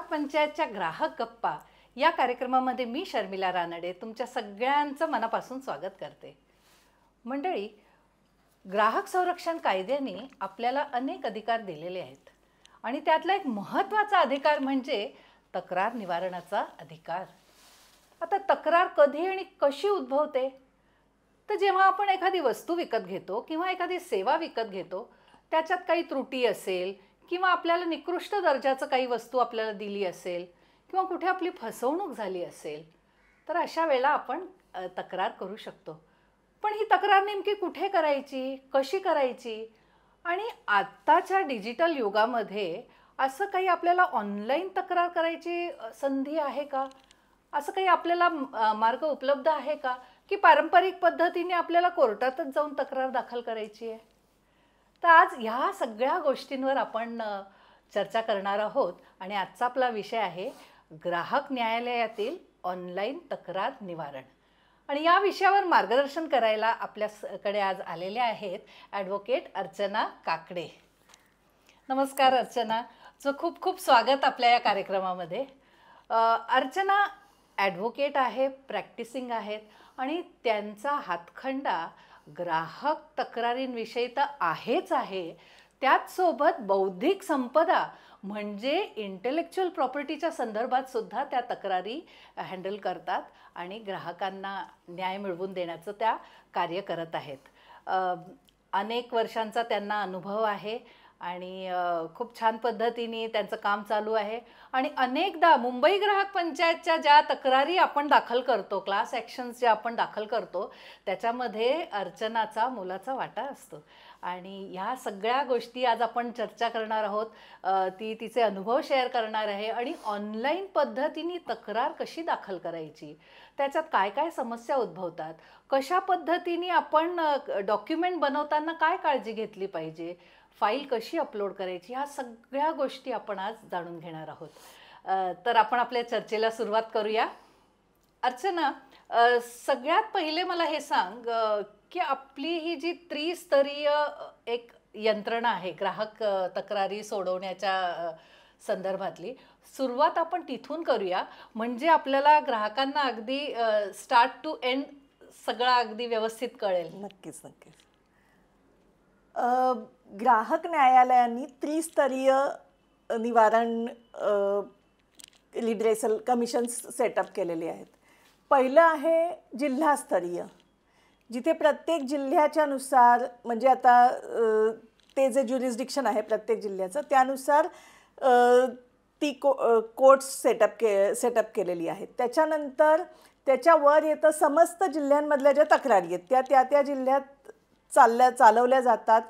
पंचायतच्या ग्राहक गप्पा या कार्यक्रमामध्ये मी शर्मिला रानडे तुमच्या सगळ्यांचं मनापासून स्वागत करते। मंडळी, ग्राहक संरक्षण कायद्याने आपल्याला अनेक अधिकार दिलेले आहेत आणि त्यातला एक महत्त्वाचा अधिकार म्हणजे तक्रार निवारणाचा अधिकार। आता तक्रार कधी आणि कशी उद्भवते? तर जेव्हा आपण एखादी वस्तू विकत घेतो किंवा एखादी सेवा विकत घेतो, त्याच्यात काही त्रुटी असेल किंवा आपल्याला निकृष्ट दर्जाचं काही वस्तू आपल्याला दिली असेल किंवा कुठे आपली फसवणूक झाली असेल, तर अशा वेळेला आपण तक्रार करू शकतो। पण ही तक्रार नेमकी कुठे करायची, कशी करायची? आणि आत्ताच्या डिजिटल युगामध्ये असं काही आपल्याला ऑनलाईन तक्रार करायची संधी आहे का? असं काही आपल्याला मार्ग उपलब्ध आहे का की पारंपरिक पद्धतीने आपल्याला कोर्टातच जाऊन तक्रार दाखल करायची आहे? तर आज ह्या सगळ्या गोष्टींवर आपण चर्चा करणार आहोत आणि आजचा आपला विषय आहे ग्राहक न्यायालयातील ऑनलाईन तक्रार निवारण। आणि या विषयावर मार्गदर्शन करायला आपल्याकडे आज आलेले आहेत ॲडव्होकेट अर्चना काकडे। नमस्कार अर्चना, खूप खूप स्वागत आपल्या या कार्यक्रमामध्ये। अर्चना ॲडव्होकेट आहे, प्रॅक्टिसिंग आहेत आणि त्यांचा हातखंडा ग्राहक तक्रारींविषयी तर आहेच आहे, त्याचसोबत बौद्धिक संपदा म्हणजे इंटेलेक्च्युअल प्रॉपर्टीच्या संदर्भात सुद्धा त्या तक्रारी हँडल करतात आणि ग्राहकांना न्याय मिळवून देण्याचं त्या कार्य करत आहेत। अनेक वर्षांचा त्यांना अनुभव आहे आणि खूप छान पद्धतीने त्यांचं काम चालू आहे। आणि अनेकदा मुंबई ग्राहक पंचायतच्या ज्या तक्रारी आपण दाखल करतो, क्लास ॲक्शन्स जे आपण दाखल करतो, त्याच्यामध्ये अर्चनाचा मोलाचा वाटा असतो। आणि ह्या सगळ्या गोष्टी आज आपण चर्चा करणार आहोत। ती तिचे अनुभव शेअर करणार आहे आणि ऑनलाईन पद्धतीने तक्रार कशी दाखल करायची, त्याच्यात काय काय समस्या उद्भवतात, कशा पद्धतीने आपण डॉक्युमेंट बनवताना काय काळजी घेतली पाहिजे, फाईल कशी अपलोड करायची, ह्या सगळ्या गोष्टी आपण आज जाणून घेणार आहोत। तर आपण आपल्या चर्चेला सुरुवात करूया। अर्चना, सगळ्यात पहिले मला हे सांग की आपली ही जी त्रिस्तरीय एक यंत्रणा आहे ग्राहक तक्रारी सोडवण्याच्या संदर्भातली, सुरुवात आपण तिथून करूया म्हणजे आपल्याला ग्राहकांना अगदी स्टार्ट टू एंड सगळं अगदी व्यवस्थित कळेल। नक्कीच नक्कीच। ग्राहक न्यायालयांनी त्रिस्तरीय निवारण लिडरेसल कमिशन्स सेटअप केलेले आहेत। पहिलं आहे जिल्हास्तरीय, जिथे प्रत्येक जिल्ह्याच्या नुसार म्हणजे आता ते जे ज्युरिस्डिक्शन आहे प्रत्येक जिल्ह्याचं त्यानुसार ती कोर्ट्स सेटअप केलेली आहेत। त्याच्यानंतर त्याच्यावर येतं समस्त जिल्ह्यांमधल्या ज्या तक्रारी आहेत त्या जिल्ह्यात चालवल्या जातात।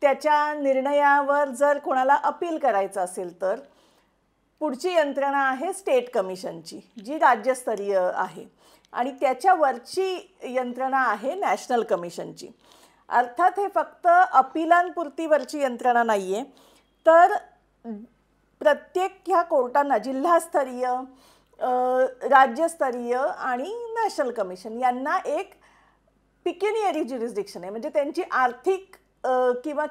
त्याच्या निर्णयावर जर कोणाला अपील करायचं असेल तर पुढची यंत्रणा आहे स्टेट कमिशनची, जी राज्यस्तरीय आहे, आणि त्याच्यावरची यंत्रणा आहे नॅशनल कमिशनची। अर्थात हे फक्त अपिलांपुरतीवरची यंत्रणा नाही आहे, तर प्रत्येक ह्या कोर्टांना जिल्हास्तरीय, राज्यस्तरीय आणि नॅशनल कमिशन यांना एक पिक्युनियरी ज्युरिस्डिक्शन आहे, म्हणजे त्यांची आर्थिक किंवा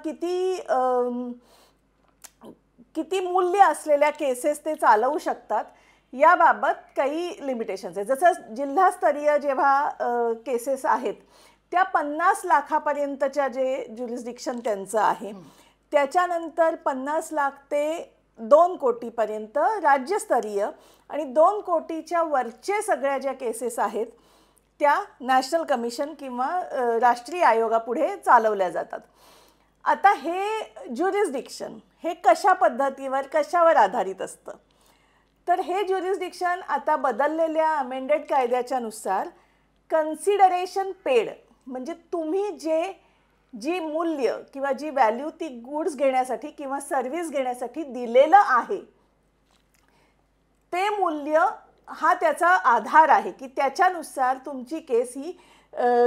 किती मूल्य असलेल्या केसेस ते चालवू शकतात याबाबत काही लिमिटेशन्स आहेत। जसं जिल्हास्तरीय जेव्हा केसेस आहेत त्या 50 लाखापर्यंतच्या जे ज्युरिस्डिक्शन त्यांचं आहे, त्याच्यानंतर 50 लाख ते 2 कोटीपर्यंत राज्यस्तरीय, आणि 2 कोटीच्या वरचे सगळ्या ज्या केसेस आहेत त्या नॅशनल कमिशन किंवा राष्ट्रीय आयोगापुढे चालवल्या जातात। आता हे ज्युरिस्डिक्शन हे कशा पद्धतीवर कशावर आधारित असतं, तर हे ज्युरिस्डिक्शन आता बदललेल्या अमेंडेड कायद्याच्या नुसार कन्सिडरेशन पेड, म्हणजे तुम्ही जी मूल्य किंवा जी व्हॅल्यू ती गुड्स घेण्यासाठी किंवा सर्व्हिस घेण्यासाठी दिलेलं आहे ते मूल्य हा त्याचा आधार आहे की त्याच्यानुसार तुमची केस ही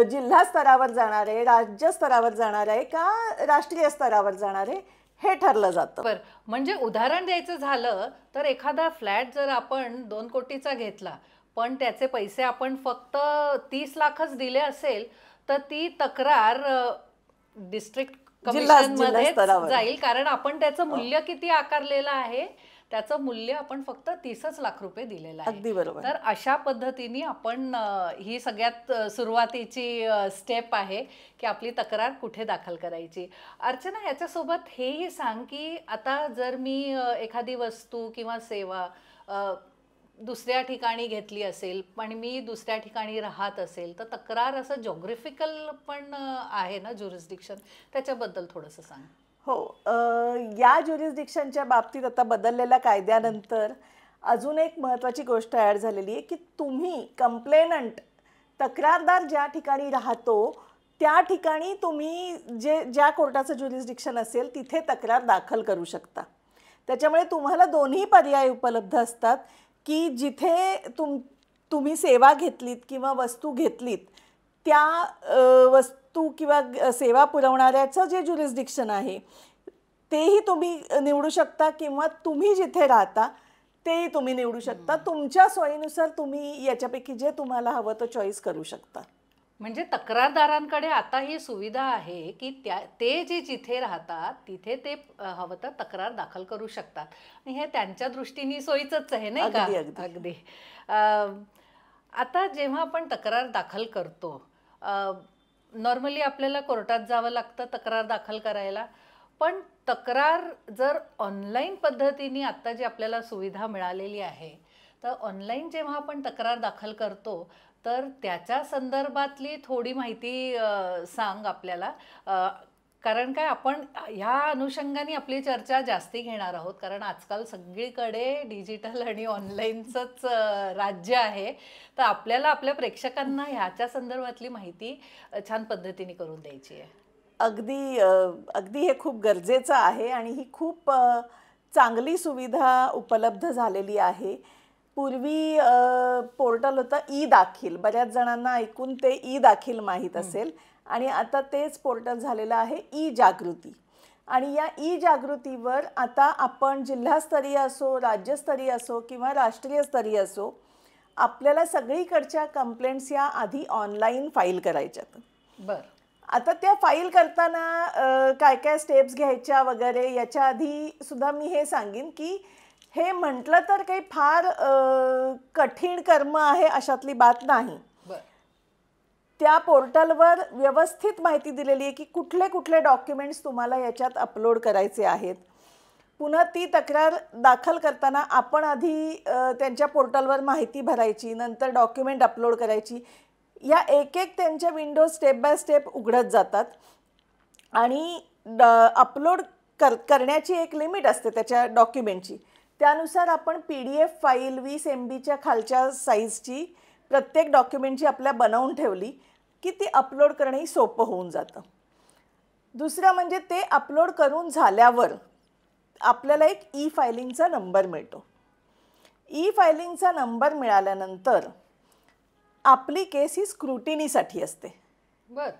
जिल्हा स्तरावर जाणार आहे, राज्य स्तरावर जाणार आहे का राष्ट्रीय स्तरावर जाणार आहे हे ठरलं जातं। बरं, म्हणजे उदाहरण द्यायचं झालं तर एखादा फ्लॅट जर आपण 2 कोटीचा घेतला पण त्याचे पैसे आपण फक्त 30 लाखच दिले असेल तर ती तक्रार डिस्ट्रिक्ट कमिशनमध्ये जाईल, कारण आपण त्याचं मूल्य किती आकारलेलं आहे त्याचं मूल्य आपण फक्त 30च लाख रुपये दिलेलं आहे. अगदी बरोबर. तर अशा पद्धतीने आपण ही सगळ्यात सुरुवातीची स्टेप आहे की आपली तक्रार कुठे दाखल करायची. अर्चना, याच्यासोबत हेही सांग की आता जर मी एखादी वस्तू किंवा सेवा दुसऱ्या ठिकाणी घेतली असेल पण मी दुसऱ्या ठिकाणी राहत असेल तर तक्रार असं जॉग्राफिकल पण आहे ना ज्युरिस्डिक्शन, त्याच्याबद्दल थोडंसं सांग. हो, या ज्युरिस्डिक्शनच्या बाबतीत आता बदललेल्या कायद्यानंतर अजून एक महत्त्वाची गोष्ट ॲड झालेली आहे की तुम्ही कंप्लेनंट, तक्रारदार ज्या ठिकाणी राहतो त्या ठिकाणी तुम्ही ज्या कोर्टाचं ज्युरिस्डिक्शन असेल तिथे तक्रार दाखल करू शकता. त्याच्यामुळे तुम्हाला दोन्ही पर्याय उपलब्ध असतात की जिथे तुम्ही सेवा घेतलीत किंवा वस्तू घेतलीत त्या वस्तू किंवा सेवा पुरवणाऱ्याचं जे ज्युरिस्डिक्शन आहे तेही तुम्ही निवडू शकता किंवा तुम्ही जिथे राहता तेही तुम्ही निवडू शकता. तुमच्या सोयीनुसार तुम्ही याच्यापैकी जे तुम्हाला हवं तो चॉईस करू शकता. म्हणजे तक्रारदारांकडे आता ही सुविधा आहे की ते जे जिथे राहतात तिथे ते हवं तर तक्रार दाखल करू शकतात आणि हे त्यांच्या दृष्टीने सोयीचंच आहे, नाही का? अगदी. आता जेव्हा आपण तक्रार दाखल करतो, नॉर्मली आपल्याला कोर्टात जावं लागतं तक्रार दाखल करायला, पण तक्रार जर ऑनलाईन पद्धतीने आत्ता जी आपल्याला सुविधा मिळालेली आहे तर ऑनलाईन जेव्हा आपण तक्रार दाखल करतो तर त्याच्या संदर्भातली थोडी माहिती सांग आपल्याला. कारण काय आपण ह्या अनुषंगाने आपली चर्चा जास्ती घेणार आहोत कारण आजकाल सगळीकडे डिजिटल आणि ऑनलाईनचंच राज्य आहे. तर आपल्याला आपल्या प्रेक्षकांना ह्याच्या संदर्भातली माहिती छान पद्धतीने करून द्यायची आहे. अगदी हे खूप गरजेचं आहे आणि ही खूप चांगली सुविधा उपलब्ध झालेली आहे. पूर्वी पोर्टल होतं ई दाखील, बऱ्याच जणांना ऐकून ते ई दाखील माहीत असेल आणि आता तेच पोर्टल झालेलं आहे ई जागृती. आणि या ई जागृतीवर आता आपण जिल्हास्तरीय असो, राज्यस्तरीय असो किंवा राष्ट्रीय स्तरीय असो, आपल्याला सगळीकडच्या कंप्लेंट्स या आधी ऑनलाईन फाईल करायच्यात. बरं. आता त्या फाईल करताना काय काय स्टेप्स घ्यायच्या वगैरे याच्या आधी सुद्धा मी हे सांगेन की हे म्हटलं तर काही फार कठीण कर्म आहे अशातली बात नाही. त्या पोर्टलवर व्यवस्थित माहिती दिलेली आहे की कुठले कुठले डॉक्युमेंट्स तुम्हाला याच्यात अपलोड करायचे आहेत. पुन्हा ती तक्रार दाखल करताना आपण आधी त्यांच्या पोर्टलवर माहिती भरायची, नंतर डॉक्युमेंट अपलोड करायची. या एक एक त्यांच्या विंडोज स्टेप बाय स्टेप उघडत जातात आणि अपलोड करण्याची एक लिमिट असते त्याच्या डॉक्युमेंटची. त्यानुसार आपण PDF फाईल 20 MBच्या खालच्या साईजची प्रत्येक डॉक्युमेंटची आपल्या बनवून ठेवली की ती अपलोड करणंही सोपं होऊन जातं. दुसरं म्हणजे ते अपलोड करून झाल्यावर आपल्याला एक ई फायलिंगचा नंबर मिळतो. ई फायलिंगचा नंबर मिळाल्यानंतर आपली केस ही स्क्रुटिनीसाठी असते. बरं.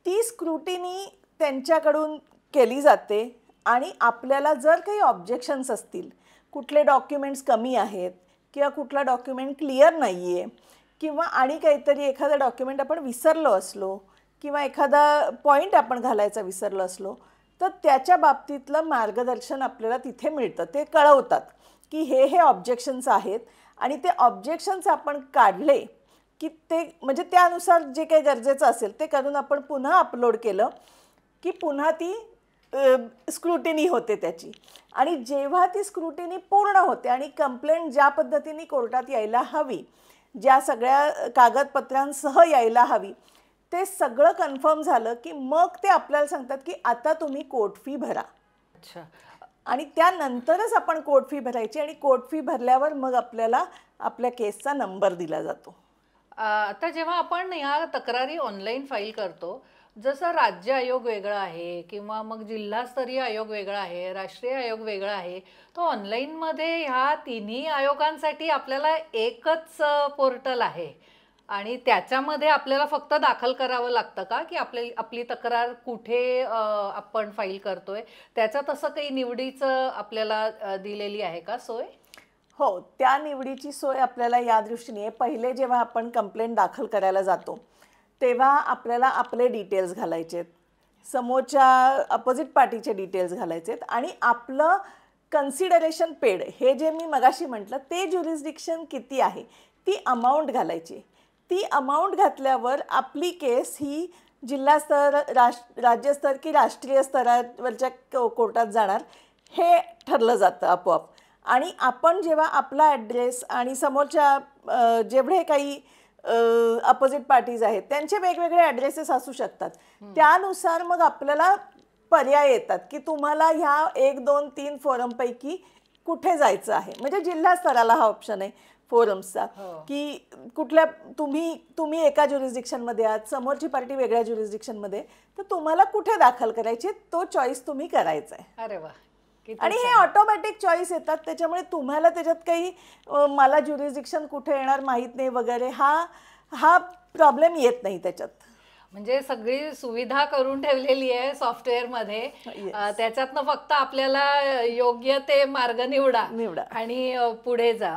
ती स्क्रुटिनी त्यांच्याकडून केली जाते आणि आपल्याला जर काही ऑब्जेक्शन्स असतील, कुठले डॉक्युमेंट्स कमी आहेत किंवा कुठला डॉक्युमेंट क्लिअर नाही आहे किंवा आणि काहीतरी एखादा डॉक्युमेंट आपण विसरलो असलो किंवा एखादा पॉईंट आपण घालायचा विसरलो असलो तर त्याच्या बाबतीतलं मार्गदर्शन आपल्याला तिथे मिळतं. ते कळवतात की हे ऑब्जेक्शन्स आहेत आणि ते ऑब्जेक्शन्स आपण काढले की ते म्हणजे त्यानुसार जे काही गरजेचं असेल ते करून आपण पुन्हा अपलोड केलं की पुन्हा ती स्क्रुटिनी होते त्याची. आणि जेव्हा ती स्क्रुटिनी पूर्ण होते आणि कंप्लेंट ज्या पद्धतीने कोर्टात यायला हवी, ज्या सगळ्या कागदपत्रांसह यायला हवी, ते सगळं कन्फर्म झालं की मग ते आपल्याला सांगतात की आता तुम्ही कोर्ट फी भरा. अच्छा. आणि त्यानंतरच आपण कोर्ट फी भरायची आणि कोर्ट फी भरल्यावर मग आपल्याला आपल्या केसचा नंबर दिला जातो. आता जेव्हा आपण ह्या तक्रारी ऑनलाईन फाईल करतो, जसं राज्य आयोग वेगळा आहे किंवा मग जिल्हास्तरीय आयोग वेगळा आहे, राष्ट्रीय आयोग वेगळा आहे, तो ऑनलाईनमध्ये ह्या तिन्ही आयोगांसाठी आपल्याला एकच पोर्टल आहे आणि त्याच्यामध्ये आपल्याला फक्त दाखल करावं लागतं का की आपली तक्रार कुठे आपण फाईल करतोय, त्याचं तसं काही निवडीचं आपल्याला दिलेली आहे का सोय? हो, त्या निवडीची सोय आपल्याला या दृष्टीने आहे. पहिले जेव्हा आपण कंप्लेंट दाखल करायला जातो तेव्हा आपल्याला आपले डिटेल्स घालायचे आहेत, समोरच्या अपोजिट पार्टीचे डिटेल्स घालायचे आहेत आणि आपलं कन्सिडरेशन पेड हे जे मी मगाशी म्हटलं ते ज्युरिस्डिक्शन किती आहे ती अमाऊंट घालायची. ती अमाऊंट घातल्यावर आपली केस ही जिल्हास्तर राज्यस्तर की राष्ट्रीय स्तरावरच्या कोर्टात जाणार हे ठरलं जातं आपोआप. आणि आपण जेव्हा आपला ॲड्रेस आणि समोरच्या जेवढे काही अपोजिट पार्टीज आहेत त्यांचे वेगवेगळे ॲड्रेसेस असू शकतात. त्यानुसार मग आपल्याला पर्याय येतात की तुम्हाला ह्या 1, 2, 3 फोरमपैकी कुठे जायचं आहे. म्हणजे जिल्हा स्तराला हा ऑप्शन आहे फोरम्सचा की कुठल्या तुम्ही एका ज्युरिस्डिक्शनमध्ये आहात, समोरची पार्टी वेगळ्या ज्युरिस्डिक्शनमध्ये, तर तुम्हाला कुठे दाखल करायची तो चॉईस तुम्ही करायचा आहे. अरे वा. आणि हे ऑटोमॅटिक चॉईस येतात त्याच्यामुळे तुम्हाला त्याच्यात काही मला ज्युरिस्डिक्शन कुठे येणार माहीत नाही वगैरे हा प्रॉब्लेम येत नाही त्याच्यात. म्हणजे सगळी सुविधा करून ठेवलेली आहे सॉफ्टवेअरमध्ये. त्याच्यातनं फक्त आपल्याला योग्य ते मार्ग निवडा आणि पुढे जा.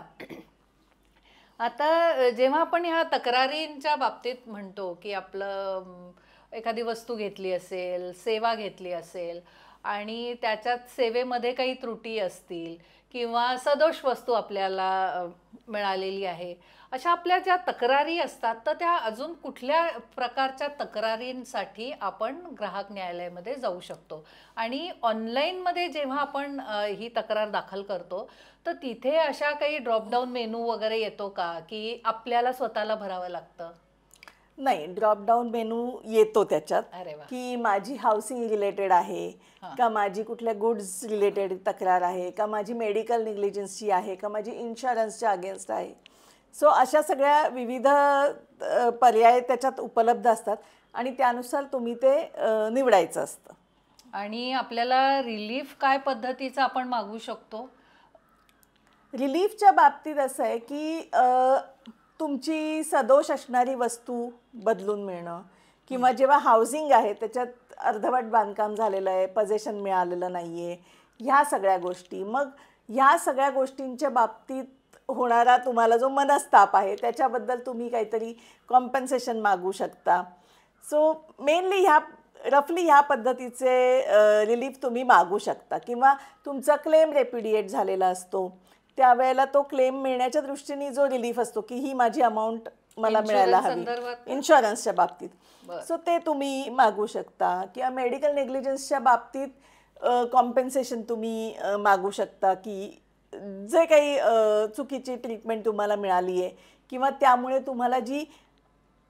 आता जेव्हा आपण ह्या तक्रारींच्या बाबतीत म्हणतो की आपलं एखादी वस्तू घेतली असेल, सेवा घेतली असेल आणि त्याच्यात सेवेमध्ये काही त्रुटी असतील किंवा सदोष वस्तू आपल्याला मिळालेली आहे, अशा आपल्या ज्या तक्रारी असतात तर त्या अजून कुठल्या प्रकारच्या तक्रारींसाठी आपण ग्राहक न्यायालयामध्ये जाऊ शकतो. आणि ऑनलाईनमध्ये जेव्हा आपण ही तक्रार दाखल करतो तर तिथे अशा काही ड्रॉपडाऊन मेनू वगैरे येतो का की आपल्याला स्वतःला भरावं लागतं? नाही, ड्रॉपडाऊन मेनू येतो त्याच्यात की माझी हाऊसिंग रिलेटेड आहे का, माझी कुठल्या गुड्स रिलेटेड तक्रार आहे का, माझी मेडिकल निग्लिजन्सची आहे का, माझी इन्शुरन्सच्या अगेन्स्ट आहे. सो अशा सगळ्या विविध पर्याय त्याच्यात उपलब्ध असतात आणि त्यानुसार तुम्ही ते निवडायचं असतं. आणि आपल्याला रिलीफ काय पद्धतीचं आपण मागू शकतो? रिलीफच्या बाबतीत असं आहे की तुमची सदोष असणारी वस्तू बदलून मिळणं किंवा जेव्हा हाऊसिंग आहे त्याच्यात अर्धवट बांधकाम झालेलं आहे, पजेशन मिळालेलं नाही आहे, ह्या सगळ्या गोष्टी, मग ह्या सगळ्या गोष्टींच्या बाबतीत होणारा तुम्हाला जो मनस्ताप आहे त्याच्याबद्दल तुम्ही काहीतरी कॉम्पन्सेशन मागू शकता. सो मेनली रफली ह्या पद्धतीचे रिलीफ तुम्ही मागू शकता. किंवा तुमचा क्लेम रेप्युडिएट झालेला असतो त्यावेळेला तो क्लेम मिळण्याच्या दृष्टीने जो रिलीफ असतो की ही माझी अमाऊंट मला मिळायला हवी इन्शुरन्सच्या बाबतीत, सो ते तुम्ही मागू शकता. किंवा मेडिकल नेग्लिजन्सच्या बाबतीत कॉम्पेन्सेशन तुम्ही मागू शकता की जे काही चुकीची ट्रीटमेंट तुम्हाला मिळाली आहे किंवा त्यामुळे तुम्हाला जी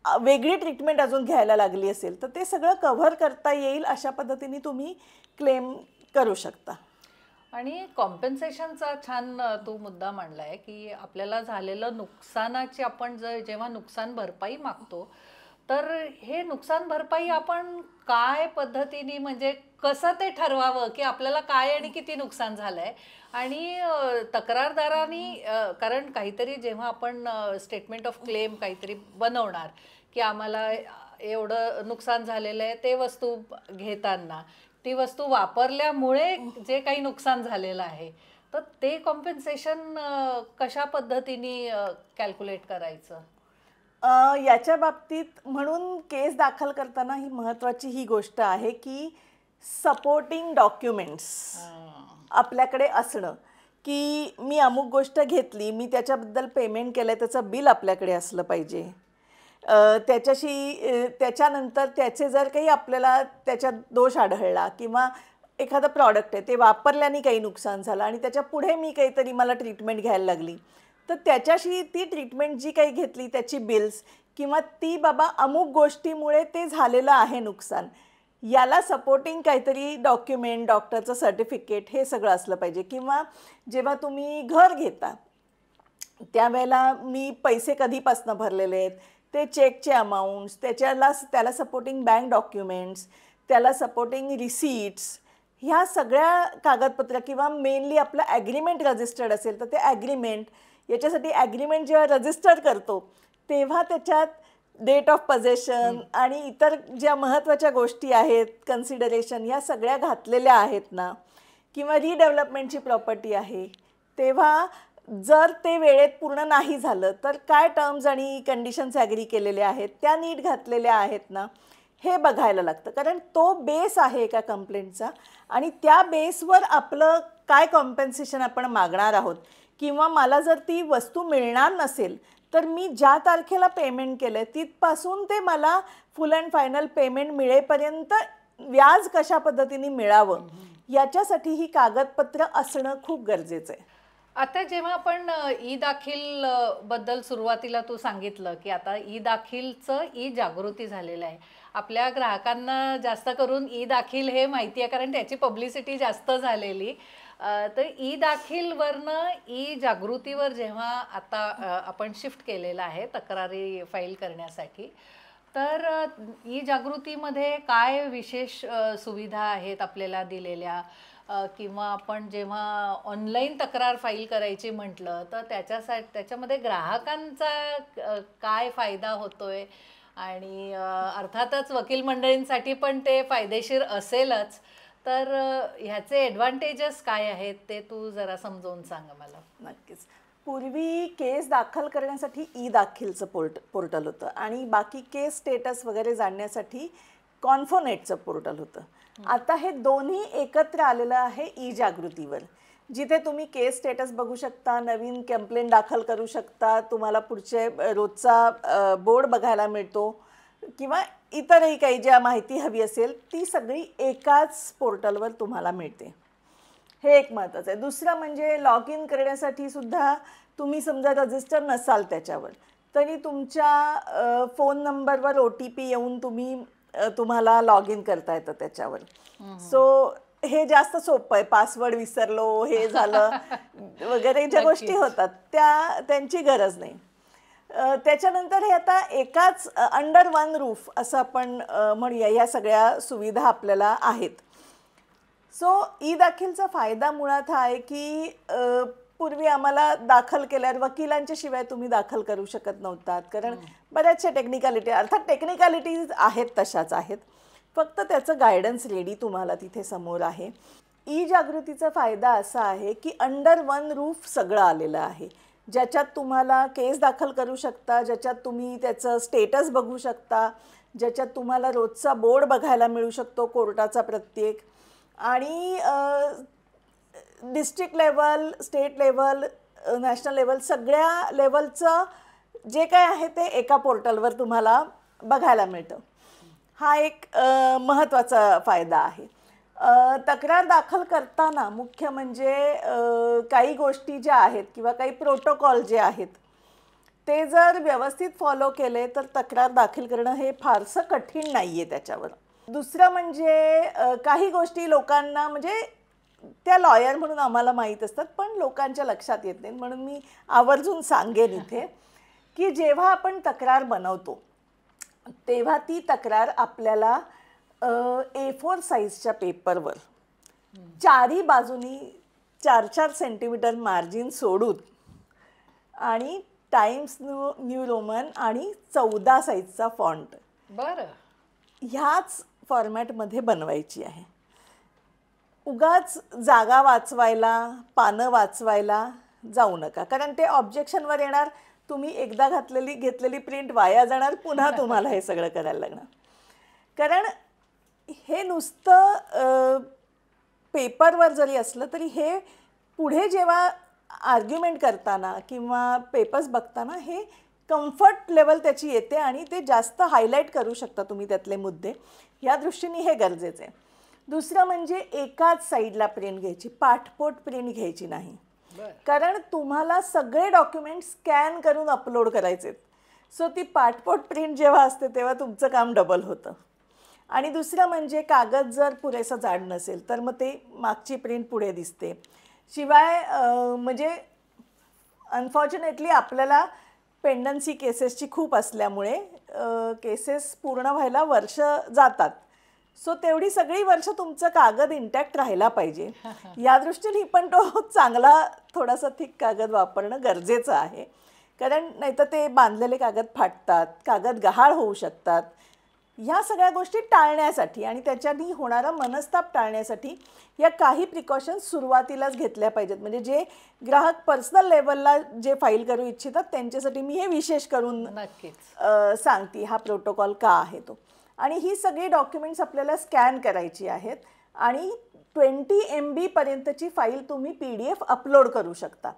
वेगळी ट्रीटमेंट अजून घ्यायला लागली असेल तर ते सगळं कव्हर करता येईल अशा पद्धतीने तुम्ही क्लेम करू शकता. आणि कॉम्पेन्सेशनचा छान तू मुद्दा मांडला आहे की आपल्याला झालेलं नुकसानाची आपण जेव्हा नुकसान भरपाई मागतो तर हे नुकसान भरपाई आपण काय पद्धतीने म्हणजे कसं ते ठरवावं की आपल्याला काय आणि किती नुकसान झालं आहे. आणि तक्रारदारांनी कारण काहीतरी जेव्हा आपण स्टेटमेंट ऑफ क्लेम काहीतरी बनवणार की आम्हाला एवढं नुकसान झालेलं आहे, ते वस्तू घेताना ती वस्तू वापरल्यामुळे जे काही नुकसान झालेलं आहे तर ते कॉम्पेन्सेशन कशा पद्धतीने कॅल्क्युलेट करायचं? याच्या बाबतीत म्हणून केस दाखल करताना ही महत्त्वाची ही गोष्ट आहे की सपोर्टिंग डॉक्युमेंट्स आपल्याकडे असणं की मी अमुक गोष्ट घेतली, मी त्याच्याबद्दल पेमेंट केलं आहे, त्याचं बिल आपल्याकडे असलं पाहिजे. त्याच्यानंतर त्याचे जर काही आपल्याला त्याच्यात दोष आढळला किंवा एखादं प्रॉडक्ट आहे ते वापरल्याने काही नुकसान झालं आणि त्याच्या पुढे मी काहीतरी मला ट्रीटमेंट घ्यायला लागली तर त्याच्याशी ती ट्रीटमेंट जी काही घेतली त्याची बिल्स किंवा ती बाबा अमुक गोष्टीमुळे ते झालेलं आहे नुकसान, याला सपोर्टिंग काहीतरी डॉक्युमेंट, डॉक्टरचं सर्टिफिकेट हे सगळं असलं पाहिजे. किंवा जेव्हा तुम्ही घर घेता त्यावेळेला मी पैसे कधीपासून भरलेले आहेत ते चेकचे अमाऊंट्स, त्याला सपोर्टिंग बँक डॉक्युमेंट्स, त्याला सपोर्टिंग रिसीट्स, ह्या सगळ्या कागदपत्र किंवा मेनली आपलं ॲग्रीमेंट रजिस्टर्ड असेल तर ते ॲग्रीमेंट, याच्यासाठी ॲग्रीमेंट जेव्हा रजिस्टर करतो तेव्हा त्याच्यात डेट ऑफ पजेशन आणि इतर ज्या महत्त्वाच्या गोष्टी आहेत कन्सिडरेशन ह्या सगळ्या घातलेल्या आहेत ना. किंवा रिडेव्हलपमेंटची प्रॉपर्टी आहे तेव्हा जर ते वेळेत पूर्ण नाही झालं तर काय टर्म्स आणि कंडिशन्स ॲग्री केलेले आहेत त्या नीट घातलेल्या आहेत ना हे बघायला लागतं. कारण तो बेस आहे एका कंप्लेंटचा आणि त्या बेसवर आपलं काय कॉम्पेन्सेशन आपण मागणार आहोत, किंवा मला जर ती वस्तू मिळणार नसेल तर मी ज्या तारखेला पेमेंट केलं आहे तिथपासून ते मला फुल अँड फायनल पेमेंट मिळेपर्यंत व्याज कशा पद्धतीने मिळावं याच्यासाठी ही कागदपत्र असणं खूप गरजेचं आहे. आता जेव्हा आपण ई दाखील बद्दल सुरुवातीला तू सांगितलं की आता ई दाखीलचं ई जागृती झालेलं आहे. आपल्या ग्राहकांना जास्त करून ई दाखील हे माहिती आहे कारण त्याची पब्लिसिटी जास्त झालेली. तर ई दाखीलवरनं ई जागृतीवर जेव्हा आता आपण शिफ्ट केलेलं आहे तक्रारी फाईल करण्यासाठी, तर ई जागृतीमध्ये काय विशेष सुविधा आहेत आपल्याला दिलेल्या, किंवा आपण जेव्हा ऑनलाईन तक्रार फाईल करायची म्हटलं तर त्याच्यामध्ये ग्राहकांचा काय फायदा होतोय, आणि अर्थातच वकील मंडळींसाठी पण ते फायदेशीर असेलच. तर ह्याचे ॲडव्हान्टेजेस काय आहेत ते तू जरा समजावून सांग मला. नक्कीच. पूर्वी केस दाखल करण्यासाठी ई दाखीलचं पोर्टल होतं आणि बाकी केस स्टेटस वगैरे जाणण्यासाठी कॉन्फोनेटचं पोर्टल होतं. आता हे दोन्ही एकत्र आलेलं आहे ई जागृतीवर, जिथे तुम्ही केस स्टेटस बघू शकता, नवीन कंप्लेंट दाखल करू शकता, तुम्हाला पुढचे रोजचा बोर्ड बघायला मिळतो, किंवा इतरही काही ज्या माहिती हवी असेल ती सगळी एकाच पोर्टलवर तुम्हाला मिळते. हे एक महत्त्वाचं आहे. दुसरं म्हणजे लॉग इन करण्यासाठी सुद्धा तुम्ही समजा रजिस्टर नसाल त्याच्यावर तरी तुमच्या फोन नंबरवर OTP येऊन तुम्हाला लॉग इन करता येतं त्याच्यावर. सो हे जास्त सोपं आहे. पासवर्ड विसरलो, हे झालं वगैरे ज्या गोष्टी होतात त्यांची गरज नाही. त्याच्यानंतर हे आता एकाच अंडर वन रूफ असं आपण म्हणूया, ह्या सगळ्या सुविधा आपल्याला आहेत. सो ई दाखीलचा फायदा मुळात हा आहे की पूर्वी आम्हाला दाखल केल्यावर वकिलांच्या शिवाय तुम्ही दाखल करू शकत नव्हतात, कारण बऱ्याचशा टेक्निकॅलिटी, अर्थात टेक्निकॅलिटीज आहेत तशाच आहेत, फक्त त्याचं गायडन्स रेडी तुम्हाला तिथे समोर आहे. ई जागृतीचा फायदा असा आहे की अंडर वन रूफ सगळं आलेलं आहे, ज्याच्यात तुम्हाला केस दाखल करू शकता, ज्याच्यात तुम्ही त्याचं स्टेटस बघू शकता, ज्याच्यात तुम्हाला रोजचा बोर्ड बघायला मिळू शकतो कोर्टाचा प्रत्येक, आणि district level, state level, national level सगळ्या लेवलचं जे काय आहे ते एका पोर्टलवर तुम्हाला बघायला मिळतं. हा एक महत्त्वाचा फायदा आहे. तक्रार दाखल करताना मुख्य म्हणजे काही गोष्टी ज्या आहेत किंवा काही प्रोटोकॉल जे आहेत ते जर व्यवस्थित फॉलो केले तर तक्रार दाखल करणं हे फारसं कठीण नाही आहे त्याच्यावर. दुसरं म्हणजे काही गोष्टी लोकांना, म्हणजे त्या लॉयर म्हणून आम्हाला माहीत असतात पण लोकांच्या लक्षात येत नाहीत, म्हणून मी आवर्जून सांगेन इथे की जेव्हा आपण तक्रार बनवतो तेव्हा ती तक्रार आपल्याला A4 साईजच्या पेपरवर चारही बाजूनी 4-4 सेंटीमीटर मार्जिन सोडून आणि टाइम्स न्यू रोमन आणि 14 साईजचा फॉन्ट ह्याच फॉर्मॅटमध्ये बनवायची आहे. उगाच जागा वाचवायला, पानं वाचवायला जाऊ नका, कारण ते ऑब्जेक्शनवर येणार, तुम्ही एकदा घेतलेली प्रिंट वाया जाणार, पुन्हा तुम्हाला हे सगळं करायला लागणार. कारण हे नुसतं पेपरवर जरी असलं तरी हे पुढे जेव्हा आर्ग्युमेंट करताना किंवा पेपर्स बघताना हे कम्फर्ट लेवल त्याची येते आणि ते जास्त हायलाईट करू शकता तुम्ही त्यातले मुद्दे. या दृष्टीने हे गरजेचं आहे. दुसरं म्हणजे एकाच साईडला प्रिंट घ्यायची, पाठपोट प्रिंट घ्यायची नाही, कारण तुम्हाला सगळे डॉक्युमेंट स्कॅन करून अपलोड करायचे. सो ती पाठपोट प्रिंट जेव्हा असते तेव्हा तुमचं काम डबल होतं. आणि दुसरं म्हणजे कागद जर पुरेसा जाड नसेल तर मग ते मागची प्रिंट पुढे दिसते. शिवाय म्हणजे अनफॉर्च्युनेटली आपल्याला पेंडन्सी केसेसची खूप असल्यामुळे केसेस पूर्ण व्हायला वर्ष जातात. सो तेवढी सगळी वर्ष तुमचं कागद इंटॅक्ट राहायला पाहिजे. या दृष्टीने पण तो चांगला थोडासा थिक कागद वापरणं गरजेचं आहे, कारण नाहीतर ते बांधलेले कागद फाटतात, कागद गहाळ होऊ शकतात. ह्या सगळ्या गोष्टी टाळण्यासाठी आणि त्याच्यानी होणारा मनस्ताप टाळण्यासाठी या काही प्रिकॉशन्स सुरुवातीलाच घेतल्या पाहिजेत. म्हणजे जे ग्राहक पर्सनल लेवलला जे फाईल करू इच्छितात त्यांच्यासाठी मी हे विशेष करून नक्कीच सांगते हा प्रोटोकॉल का आहे तो. आणि ही सगळी डॉक्युमेंट्स आपल्याला स्कॅन करायची आहेत आणि 20 MB पर्यंतची फाईल तुम्ही PDF अपलोड करू शकता.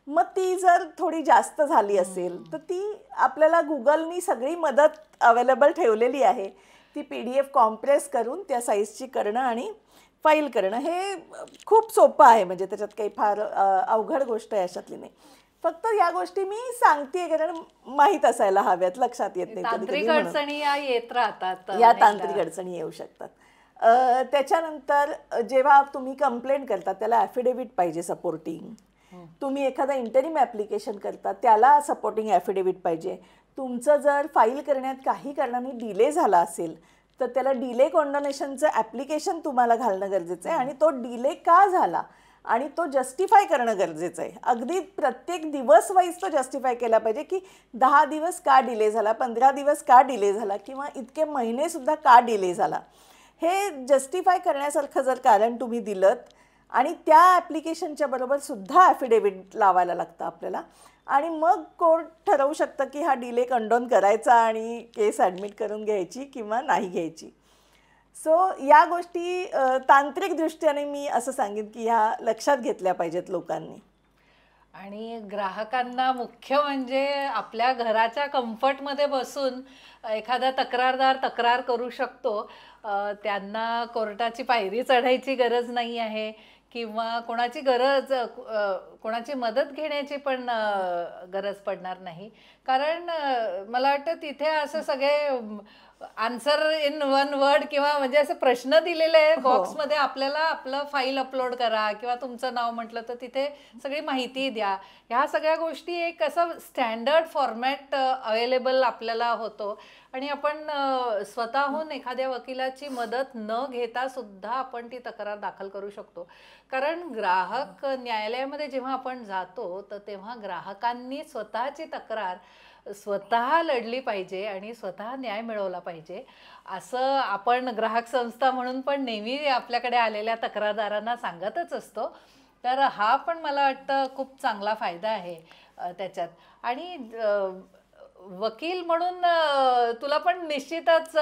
मग ती जर थोडी जास्त झाली असेल तर ती आपल्याला गुगलनी सगळी मदत अवेलेबल ठेवलेली आहे. ती PDF कॉम्प्रेस करून त्या साईजची करणं आणि फाईल करणं हे खूप सोपं आहे. म्हणजे त्याच्यात काही फार अवघड गोष्ट आहे अशातली नाही. फक्त या गोष्टी मी सांगते कारण माहीत असायला हव्यात, लक्षात येत नाही तांत्रिक अडचणी या येत राहतात, या तांत्रिक अडचणी येऊ शकतात. त्याच्यानंतर जेव्हा तुम्ही कंप्लेंट करता त्याला ॲफिडेव्हिट पाहिजे सपोर्टिंग. तुम्ही एखादा इंटरिम ॲप्लिकेशन करता त्याला सपोर्टिंग ॲफिडेव्हिट पाहिजे. तुमचं जर फाईल करण्यात काही कारणाने डिले झाला असेल तर त्याला डिले कॉन्डोनेशनचं ॲप्लिकेशन तुम्हाला घालणं गरजेचं आहे आणि तो डिले का झाला आणि तो जस्टिफाय करणं गरजेचं आहे. अगदी प्रत्येक दिवस वाईज तो जस्टिफाय केला पाहिजे की 10 दिवस का डिले झाला, 15 दिवस का डिले झाला किंवा इतके महिनेसुद्धा का डिले झाला. हे जस्टिफाय करण्यासारखं जर कारण तुम्ही दिलंत आणि त्या ॲप्लिकेशनच्या बरोबर सुद्धा ॲफिडेव्हिट लावायला लागतं आपल्याला आणि मग कोर्ट ठरवू शकतं की हा डिले कंडोन करायचा आणि केस ॲडमिट करून घ्यायची किंवा नाही घ्यायची. सो या गोष्टी तांत्रिक दृष्ट्याने मी असं सांगेन की ह्या लक्षात घेतल्या पाहिजेत लोकांनी. आणि ग्राहकांना मुख्य म्हणजे आपल्या घराच्या कम्फर्टमध्ये बसून एखादा तक्रारदार तक्रार करू शकतो. त्यांना कोर्टाची पायरी चढायची गरज नाही आहे किंवा कोणाची मदत घेण्याची पण गरज पडणार नाही. कारण मला वाटतं तिथे असं सगळे आन्सर इन वन वर्ड किंवा म्हणजे असे प्रश्न दिलेले आहे बॉक्समध्ये, आपल्याला आपलं फाईल अपलोड करा किंवा तुमचं नाव म्हटलं तर तिथे सगळी माहिती द्या. ह्या सगळ्या गोष्टी एक असं स्टँडर्ड फॉर्मॅट अवेलेबल आपल्याला होतो आणि आपण स्वतःहून एखाद्या वकिलाची मदत न घेता सुद्धा आपण ती तक्रार दाखल करू शकतो. कारण ग्राहक न्यायालयामध्ये जेव्हा आपण जातो तर तेव्हा ग्राहकांनी स्वतःची तक्रार स्वतः लढली पाहिजे आणि स्वतः न्याय मिळवला पाहिजे असं आपण ग्राहक संस्था म्हणून पण नेहमी आपल्याकडे आलेल्या तक्रारदारांना सांगतच असतो. तर हा पण मला वाटतं खूप चांगला फायदा आहे त्याच्यात. आणि वकील म्हणून तुला पण निश्चितच